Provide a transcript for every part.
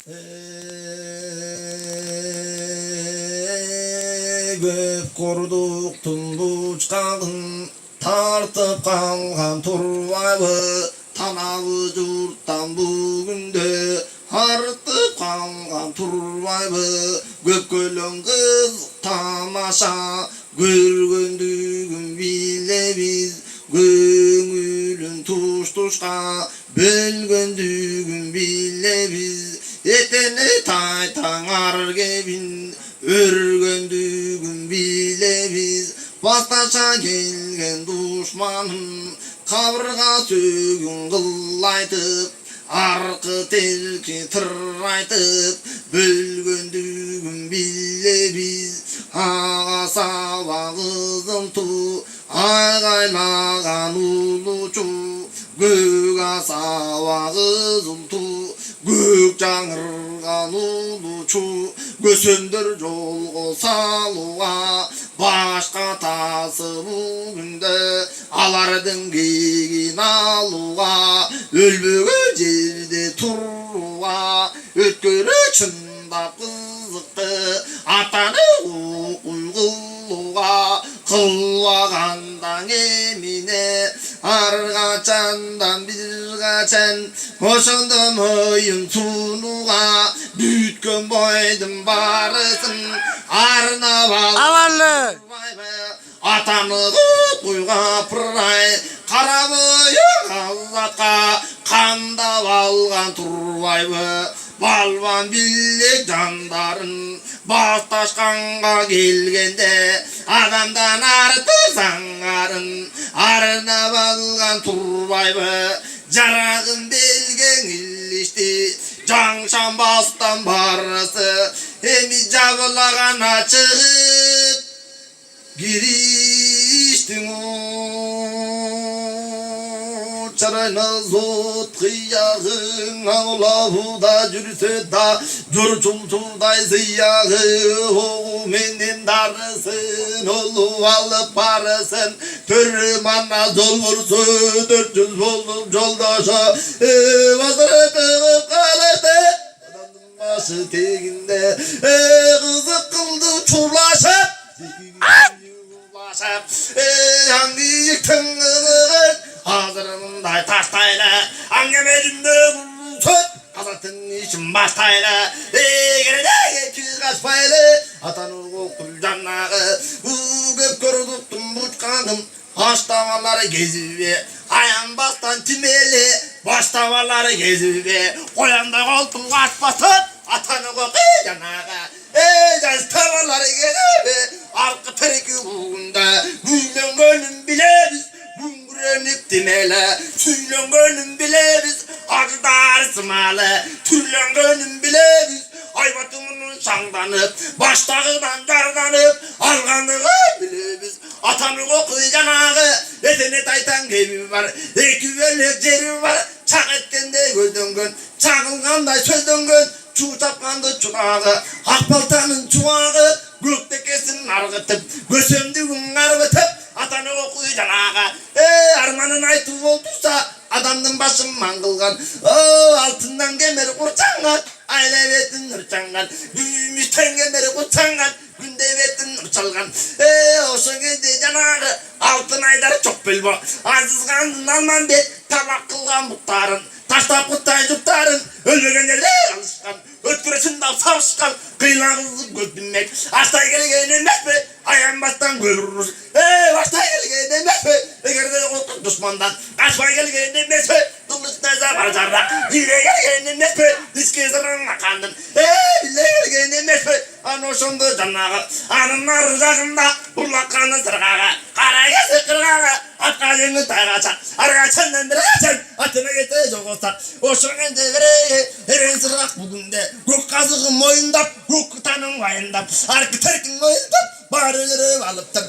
Göp kurduk tumbuç kalın, tartıp kalgan turvayı, tanalı jurttan bugünde hartıp kalgan turvayı. Göp kölön kız tamaşa, görgöndügün bile biz, göңülün tuş tuşka bölgöndügün bile biz. Etene taytan argebin örgöndügün bile biz. Bastaşa gelgen duşmanım kaburga sögün kıllaytıp, arkı telki tırraytıp bölgöndügün bile biz. Ağa sava kızım tu aygaylağan uluçu, gök asava kızım tu gök жаңырған uluçu. Көсөндір жолға салуға башқа тасы бүгінде, алардың кегін алуға өлбеген жерде тұруға. Өткөрі шындап қызықты атаны ұйғылуға, қылуағандан еміне арғачандан бірғачан ошондо мойын сунуға. Бүткөн бойдун барысын арнап Avallı. атаны куйга пырай, кара боюн азатка кандап алган турбайбы. Балбан билек жандарын басташканга келгенде, адамдан артырсаң арын арнап алган турбайбы. Жарагын белген илишти жаңшанбастан барысы, эми жабылаган чыгып кириштиң чарайна зот кыягың аулабуда жүрсө да журчулчулдай сыягы. Оғу менен дарысын олу алып барысын, төрі мана жол вурсу 400 болуп жолдошу. Басыры кыгып калыпты адамдын башы тегинде, кызык кылды чулашып аңдиктің ығығын азырындай таштайлы, аңгемелімді бұлсып қазақтың ішін бастайлы. Егерде күй қашпайлы атаны оқыл жаннағы, көп көрдік тұмбұт қаным аштавалары кезібе, аянбастан тимелі баштавалары кезібе. Қояндай қолтың қашпасын атаны оқы жаннағы, жаставалары кезібе. Arka tereki uğunda Gülen gönlüm bile biz Güngürenip demele Tüylen gönlüm bile biz Acıdar sımalı Tüylen gönlüm bile biz Aybatımının şangdanıp Baştağıdan dardanıp Alganlığı bile biz Atanın okuy canağı Etene taytan gibi var Eki verlik ceri var Çak etkende gözden gön Çakılganday sözden gön Çuğ çapkandı çuğağı Akbaltanın çuğağı Göktekesin argıtıp, gösömdüğün argıtıp, atanı okuy janağa. Armanın aytı olduysa, adamdın başın mangılgan. Altından kemeri kurçangan, aile vetin nırçangan. Büyümüşten kemeri kurçangan, günde vetin nırçalgan. Oşun gende janağı, altın aydarı çok bilbo. Aziz kandın alman be, tabak kılgan buktarın. Taştap kutay cuptarın, ölmegenlerle alışkan. Ötküreçinden savuşkan, kıylağınızı götürmek. Açtay gelgeyin emmek be, ayanbastan görürüz. Baştay gelgeyin emmek be, egerde korkut düşmandan. Kaçmay gelgeyin emmek be, kılıçta zabar zarrak. Hile gelgeyin emmek be, diski zırrına kandın. Bile gelgeyin emmek be, anoşundu cannağı. Anınlar rızakında, burlakanı sırgağı. Kara gesi kırgağı, atkayını taygaçak. Argaçandan bir gaçan, atına gete jogosak. Oşun ende vereye, eren sırrak bugünde. Gök kazığı moyundap, gök tanın vayındap. Arkı terkin moyundap, barıgırıp alıptım.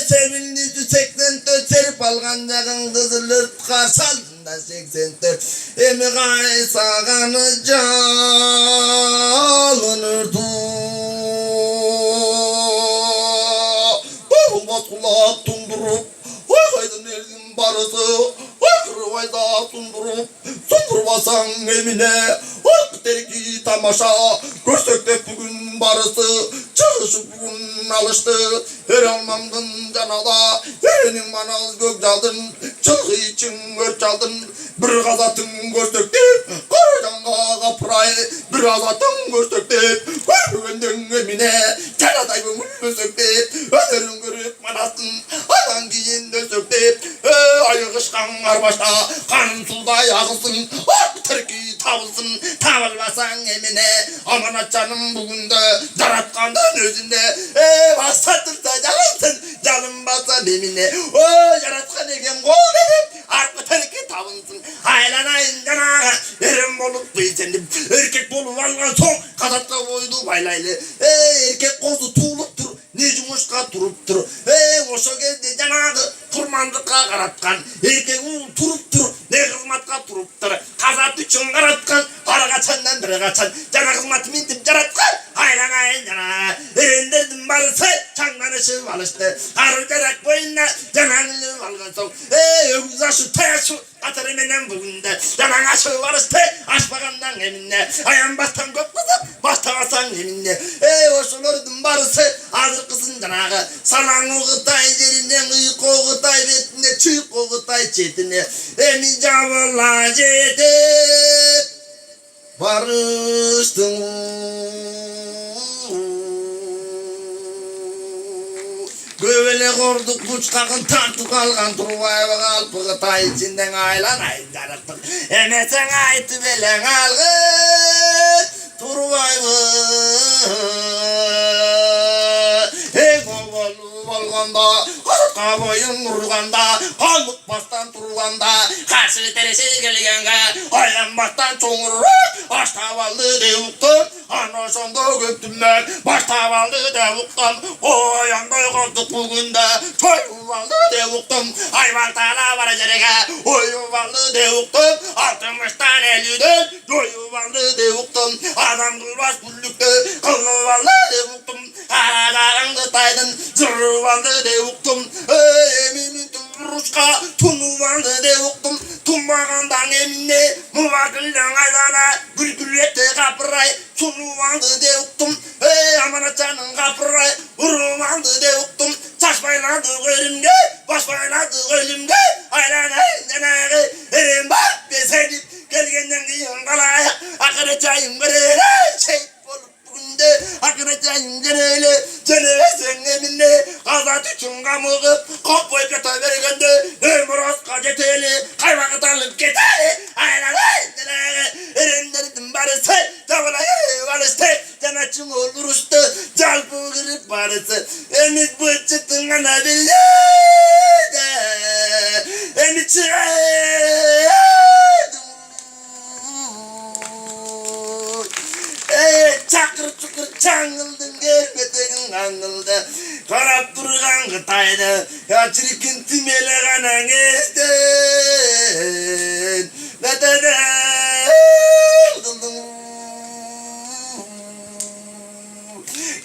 Sevildi 84 serip algan yakın kızılır karsaldında 84. Emi gay sağanı çalınır Olmaz kulak tundurup, haydın elin barısı. Kırvayda sundurup, sundurmasan emine. Terki tamaşa görsek de bugün barısı çıkışı bugün alıştı her almamdın canada yerinin bana gök çaldın çılgı için ör çaldın bir gazatın görsek de korucanğa kapırayı bir gazatın görsek de görmüğünden emine çaraday gönül de öderin görüp manasın adan giyin dönsek de ayı kışkan arbaşta kanın sulda yağılsın Türkiye tavılsın tavılmasan emine aman açanım bugün de yaratkandan özünde basatırsa canılsın canım basa emine yaratkan egen kol edip arka Türkiye tavılsın haylanayın canağa erim olup kıysendim erkek bolu valgan son kazatta boydu baylaylı erkek kozu tuğulup dur ne cumuşka durup dur oşo gezde canağı turmandıkka karatkan erkek turup dur ne kızmatka turup dur kazat üçün karatkan ara kaçandan bire kaçan cana kızmatı mintip yaratkan haylanayın canağı erenderdim barısı çanlanışı valıştı karı gerek boyunla cananını valgan son öküz aşı tayaşı atarım enen bugün de canan aşı varıştı aşbakandan eminle ayan bastan kop kızıp bastamasan eminle oşulurdum barısı hazır kızın canağı salan oğutay derinden ıyık oğutay betine çıyık oğutay çetine emi cavırla cetip barıştım Göbele korduk buçkakın tartık algan turvay ve kalpığı tay içinden aylan aydarıktık emesen aytı belen algın turvay ve olganda kazıtka boyun vurganda kalmık bastan turganda karşı teresi gelgenge aylan bastan çoğurur baştavallı devuktum anoşonda göktüm ben baştavallı devuktum o yanda kaldık bugün de çoyuvallı devuktum hayvan tala var cerege o yuvallı devuktum 60 tane lüden doyuvallı devuktum adam kılbaz bulluktu kılvallı devuktum ağlarında taydın zırvallı devuktum emimin turuşka tunuvallı devuktum tumbağandan emine muvakıldan aydana gülgüllette kapıray tunuvallı devuktum aman açanın kapıray uruvallı devuktum saçmayladı ölümde başmayladı ölümde aylan aylanı erim bak besedip gelgenden giyin kalaya akırı çayım kırıra şey olup bugünde akırı çayım kırıra cenevesen emine kazat üçün kamığı kopboy kata vergende ömüroz kaçeteli kaymakı talıp geteli aylan aylanı erenlerdim barısı tavılayı varıstı canatçım olur usta calpı kırıp barısı emit bu çıktın ana bildi emit çakır çukur çangıldın gelmetin angıldı karap durgan gıtaydı ya çirkin timele kanan esten ne dedem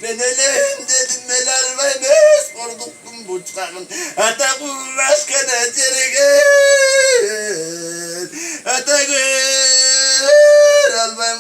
ben öleyim dedim melal ve mes korduktum buçkanın ata bu başkana çerigen ata gör albem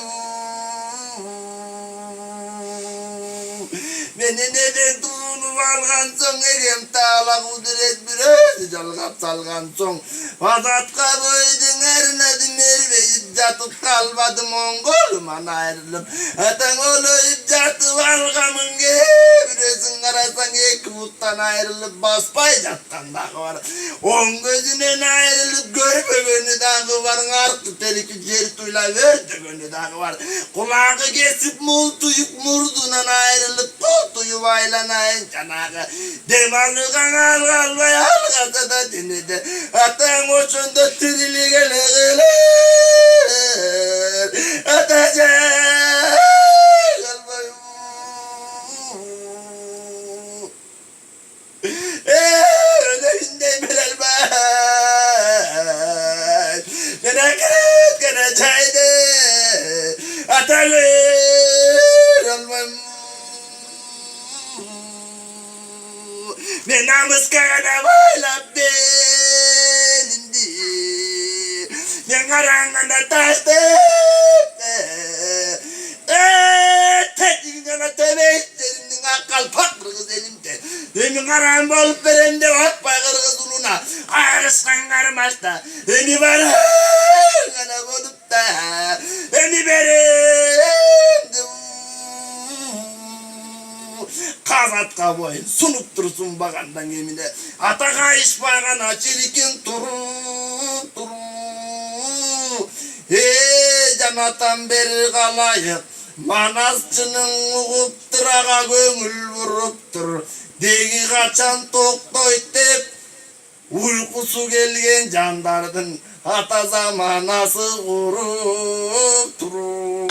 beni neden tuğunu valgan son egem tağla kudret biraz çalgap salgan son vazatka boydun ernedim erve iddiatıp kalmadım ongolman ayrılıp atan oğlu iddiatı valgamın gebresin arasan iki buttan ayrılıp baspay jatkan dağı var on gözünden ayrılıp görme gönlü dağı var artık teriki cer tuyla verdi gönlü dağı var kulağı kesip multuyup murdunan ayrılıp tuyu aylanayın canağı demanlı kanal kalmaya halkada da dinledi atan hoşunda tirili geleler atacak kalmayı öleyinde bilel ben gene keret gene çaydı atacak kalmayı ben namuskana bayla belindi ben karanlıkta taştım alıp verende bakpay kırgız uluna. Kayırışkan karmaşta. Eni varın ana bolup da. Eni verin. Kazatka boyun sunup dursun bakandan yemine. Ataka iş bagana çirikin turu. Canatan beri kalayık. Manasçının uğup ağa göngül vuruptur. Degi kaçan toktoyt dep. Uykusu gelgen jandardın ata zamanası kurup turur.